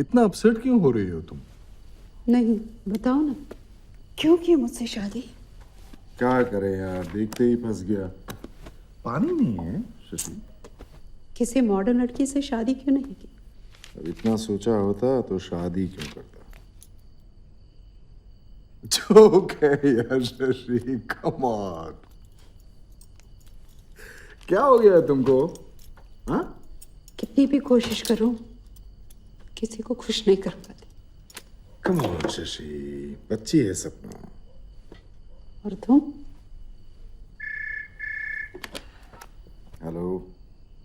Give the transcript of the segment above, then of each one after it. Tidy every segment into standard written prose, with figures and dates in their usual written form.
इतना अपसेट क्यों हो रही हो तुम? नहीं, बताओ ना, क्यों की मुझसे शादी? क्या करे यार, देखते ही फंस गया। पानी नहीं है शशि। किसी मॉडर्न लड़की से शादी क्यों नहीं की? अब इतना सोचा होता तो शादी क्यों करता। जोक है यार शशि, कम ऑन। क्या हो गया तुमको? हाँ? कितनी भी कोशिश करूं, किसी को खुश नहीं कर पाती। कम ऑन शशि, बच्ची है सपना। और तुम? Hello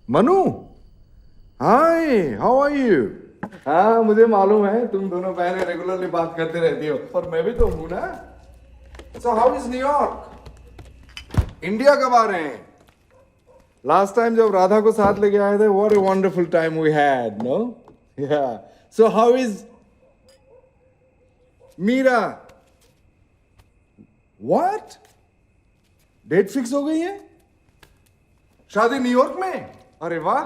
Manu, hi, how are you? हाँ मुझे मालूम है, तुम दोनों बहनें रेगुलरली बात करते रहती हो, और मैं भी तो हूं ना। सो हाउ इज न्यूयॉर्क? इंडिया कब आ रहे हैं? लास्ट टाइम जब राधा को साथ लेके आए थे, what a wonderful time we had, no? Yeah so how is Meera? What? Date fix हो गई है? शादी न्यूयॉर्क में? अरे वाह।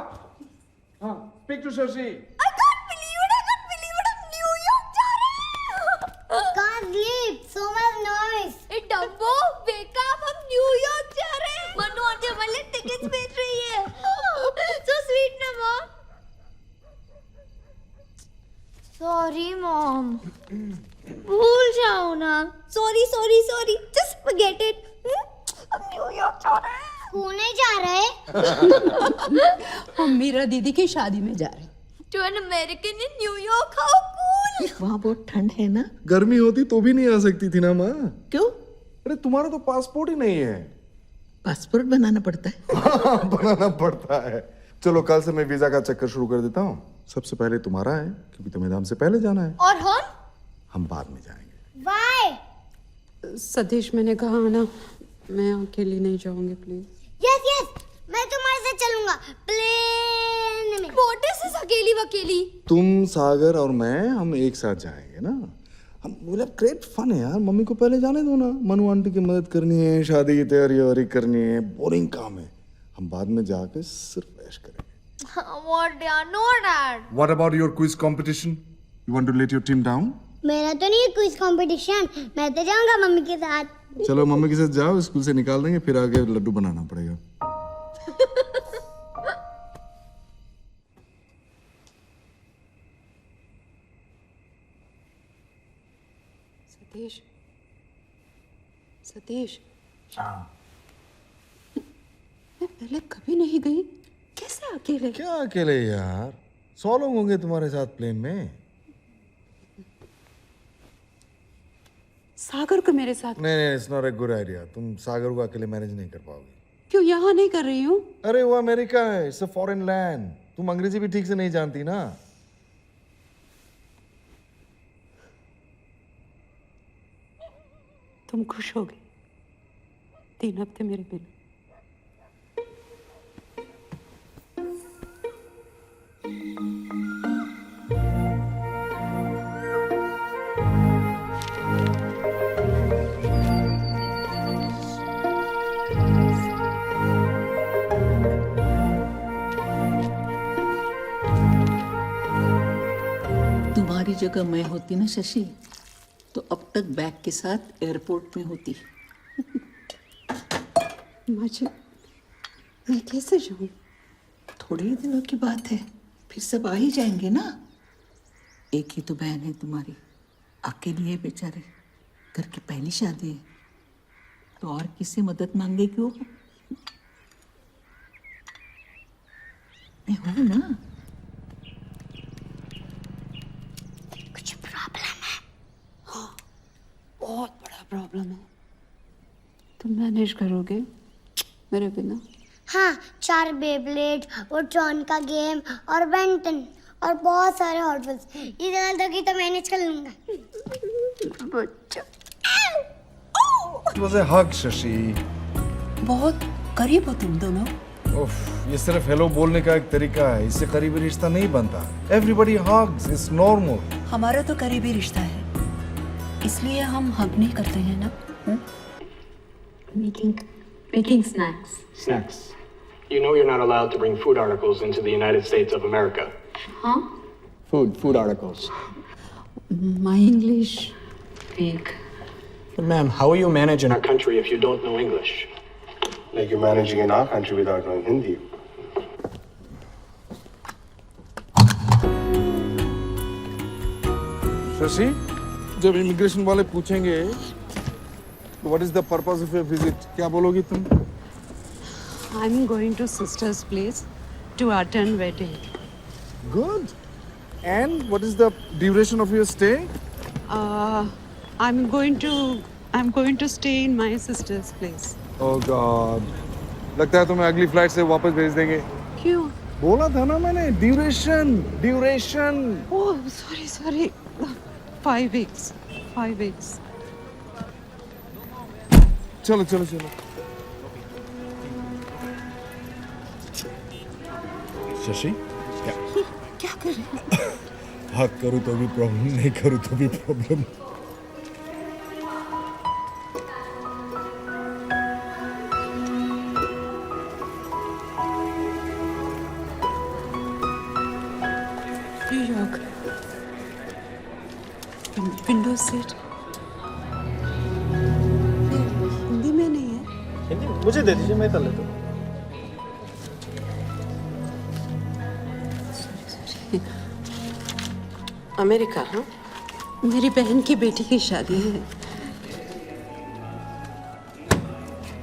हाँ, speak to Shashi. I can't believe it, I'm New York जा रहे हैं। Can't sleep, so much noise. Hey Dumbo, wake up, हम New York जा रहे हैं। मनु आंटी हमारे लिए tickets बेच रही है। So sweet ना mom? Sorry mom. भूल जाओ ना। Sorry, just forget it. हम New York जा रहे हैं। पुणे जा रहे? हम मीरा दीदी की शादी में जा रहे हैं। To an American in New York, how cool! वहाँ बहुत ठंड है ना? गर्मी होती तो भी नहीं आ सकती थी ना माँ। क्यों? अरे तुम्हारा तो पासपोर्ट ही नहीं है। पासपोर्ट बनाना पड़ता है। हाँ, बनाना पड़ता है। चलो कल से मैं वीजा का चक्कर शुरू कर देता हूँ। सबसे पहले तुम्हारा है, क्योंकि तुम्हें धाम से पहले जाना है। और हम बाद में जाएंगे। Why? सतीश, मैंने कहा ना, मैं अकेली नहीं जाऊंगी, प्लीज। Yes, मैं तुम्हारे साथ चलूंगा प्लेन में। What is this अकेली? तुम, सागर और मैं, हम एक साथ जाएंगे ना। हम बोले ग्रेट फन है यार। मम्मी को पहले जाने दो ना। मनु आंटी की मदद करनी है, शादी की तैयारी करनी है, बोरिंग काम है। हम बाद में जाके सिर्फ ऐश करेंगे। What यार, no dad. What about your quiz competition? You want to let your team down? मेरा तो नहीं है क्विज कंपटीशन, मैं तो जाऊंगा मम्मी के साथ। चलो मम्मी के साथ जाओ, स्कूल से निकाल देंगे, फिर आगे लड्डू बनाना पड़ेगा। सतीश, मैं पहले कभी नहीं गई, कैसे अकेले? क्या अकेले यार, 100 लोग होंगे तुम्हारे साथ प्लेन में। सागर को मेरे साथ? नहीं, it's not a good idea. तुम सागर को अकेले मैनेज नहीं कर पाओगे। क्यों यहाँ नहीं कर रही हूँ? अरे वो अमेरिका है, इट्स अ फॉरेन लैंड। तुम अंग्रेजी भी ठीक से नहीं जानती ना। तुम खुश हो गई 3 हफ्ते मेरे बिना? तुम्हारी जगह मैं होती ना शशि, तो अब तक बैग के साथ एयरपोर्ट में होती। मैं कैसे जाऊं? थोड़े ही दिनों की बात है, फिर सब आ ही जाएंगे ना। एक ही तो बहन है तुम्हारी, अकेली है बेचारे, घर की पहली शादी है, तो और किससे मदद मांगे क्यों? मैं हूं ना। कुछ प्रॉब्लम है? हाँ, बहुत बड़ा प्रॉब्लम है। तुम मैनेज करोगे मेरे बिना? हाँ, 4 बेब्लेड और ट्रॉन का गेम और बेंटन और बहुत सारे हॉट व्हील्स, ये ज़्यादा की तो मैनेज कर लूंगा। बच्चा, It was a hug, Shashi. बहुत करीब हो तुम दोनों। उफ, ये सिर्फ हेलो बोलने का एक तरीका है, इससे करीबी रिश्ता नहीं बनता। Everybody hugs, it's normal. हमारा तो करीबी रिश्ता है, इसलिए हम हग नहीं करते हैं ना। Making snacks. Snacks. You know you're not allowed to bring food articles into the United States of America. Huh? Food articles. My English. Weak. Ma'am, how will you manage in our country if you don't know English? Like you're managing in our country without knowing Hindi. Shashi, जब immigration वाले पूछेंगे what is the purpose of your visit, क्या बोलोगी तुम? I'm going to sister's place to attend wedding. Good. And what is the duration of your stay? I'm going to stay in my sister's place. Oh God. लगता है तुम्हें अगली flight से वापस भेज देंगे। क्यों? बोला था ना मैंने, duration. Oh, sorry. 5 weeks. 5 weeks. चलो। शशि क्या कर रहे हैं? हाँ करूँ तो भी प्रॉब्लम, नहीं करूँ तो भी problem. New York. Window seat. Hindi में नहीं है। हिंदी मुझे दे दीजिए, मैं कर लेता हूँ। अमेरिका, हाँ? मेरी बहन की बेटी की शादी है।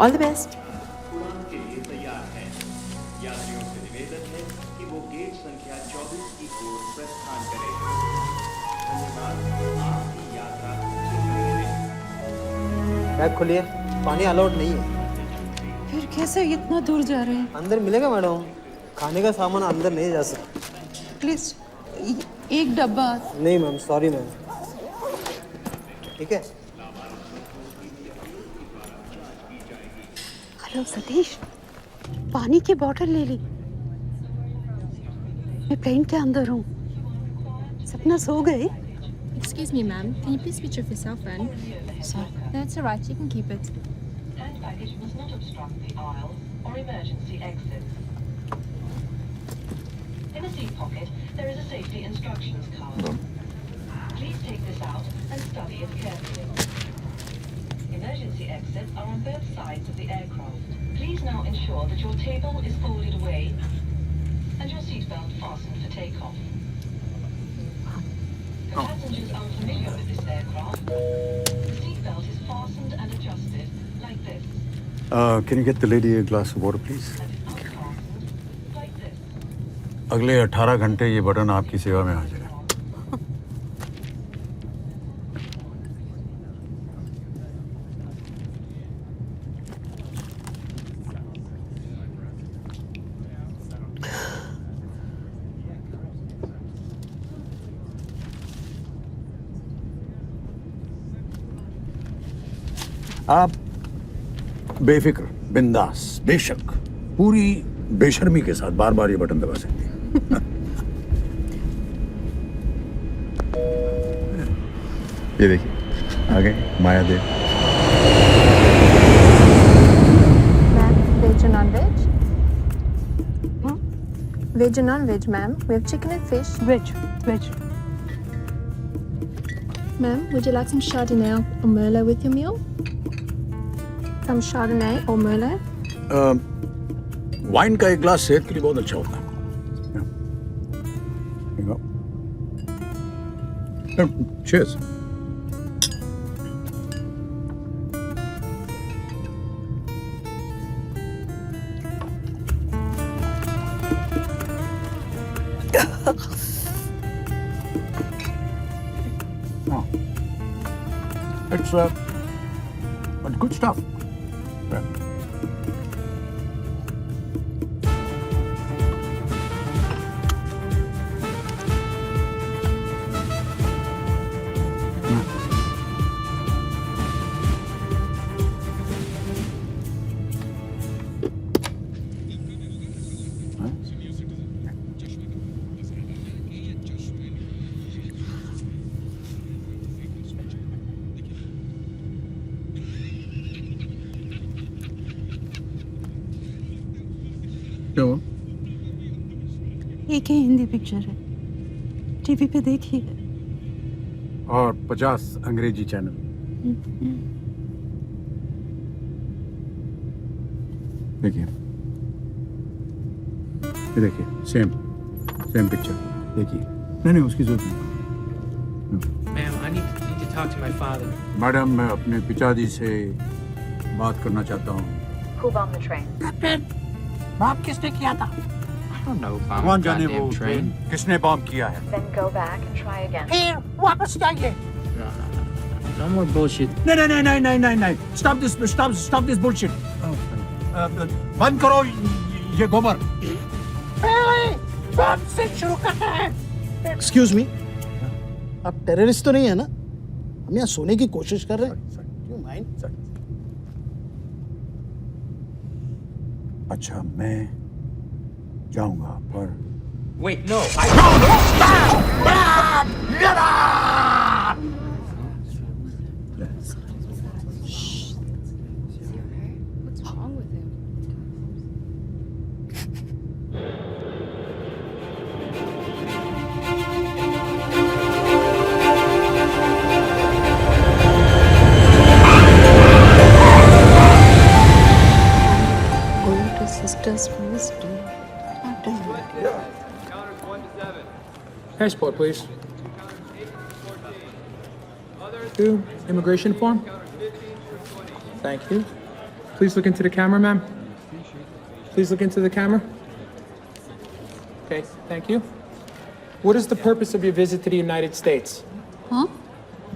All the best. बैग खोलिए, पानी अलाउड नहीं है। फिर कैसे इतना दूर जा रहे हैं? अंदर मिलेगा मैडम, खाने का सामान अंदर नहीं जा सकता। प्लीज एक डब्बा। नहीं मैम, सॉरी मैम। ठीक है। हेलो सतीश, पानी की बोतल ले ली। मैं प्लेन के अंदर हूँ। सपना सो गई? Excuse me, ma'am. Can you please switch off your cell phone? Sorry. No, it's all right. You can keep it. Hand baggage must not obstruct the aisles or emergency exits. In a seat pocket, there is a safety instructions card. Please take this out and study it carefully. Emergency exits are on both sides of the aircraft. Please now ensure that your table is folded away and your seatbelt fastened for takeoff. For passengers unfamiliar with this aircraft, the seatbelt is fastened and adjusted like this. Can you get the lady a glass of water, please? And is unfastened like this. अगले 18 घंटे ये button आपकी सेवा में हाजिर है। आप बेफिक्र, बिंदास, बेशक, पूरी बेशर्मी के साथ बार बार ये बटन दबा सकती हैं। ये देखिए, आ गए माया देव। Veg or non-veg? Veg or non-veg, ma'am? We have chicken and fish. Veg. Ma'am, would you like some Chardonnay or Merlot with your meal? Some Chardonnay or Merlot? Wine का एक ग्लास सेहत के लिए बहुत अच्छा होता है। Cheers. It's but good stuff. Yeah. एक ही हिंदी पिक्चर है, टीवी पे देखी है। और 50 अंग्रेजी चैनल। देखिए, ये देखिए, सेम पिक्चर। देखिए, नहीं उसकी जरूरत नहीं। Ma'am, I need to talk to my father. Madam, मैं अपने पिताजी से बात करना चाहता हूँ। Who bombed the train? बाप किसने किया था? I don't know. Bomb कौन a जाने वो goddamn ट्रेन किसने बॉम्ब किया है? Then go back and try again. फिर वापस जाइए। No more bullshit. नहीं। Stop this bullshit. बंद करो ये गोबर। बाप से शुरू करना है। एक्सक्यूज मी, आप टेररिस्ट तो नहीं है ना? हम यहाँ सोने की कोशिश कर रहे हैं। क्यों माइंड? अच्छा, मैं जाऊंगा पर Wait, no. Going to sister's place to Passport, please. 2, immigration form. Thank you. Please look into the camera, ma'am. Please look into the camera. Okay, thank you. What is the purpose of your visit to the United States? Huh?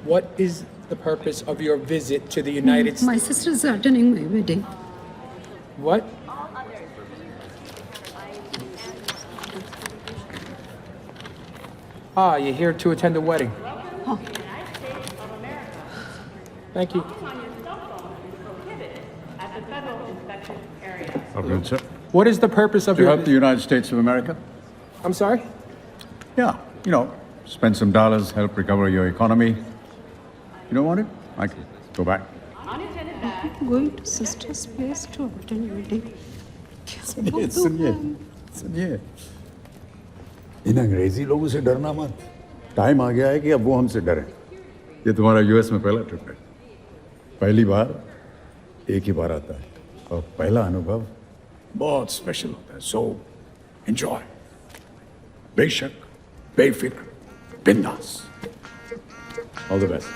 What is the purpose of your visit to the United My States? sister's attending my wedding. What? Ah, you're here to attend a wedding. Oh. Thank you. sir. What is the purpose of To your help the United States of America? I'm sorry? Yeah, spend some dollars, help recover your economy. You don't want it? I can go back. Going to sister's place to attend wedding. सुनिए, इन अंग्रेजी लोगों से डरना मत। Time आ गया है कि अब वो हमसे डरें। ये तुम्हारा यूएस में पहला ट्रिप है। पहली बार एक ही बार आता है और पहला अनुभव बहुत स्पेशल होता है। सो एंजॉय, बेशक, बेफिक्र, बिंदास। All the best.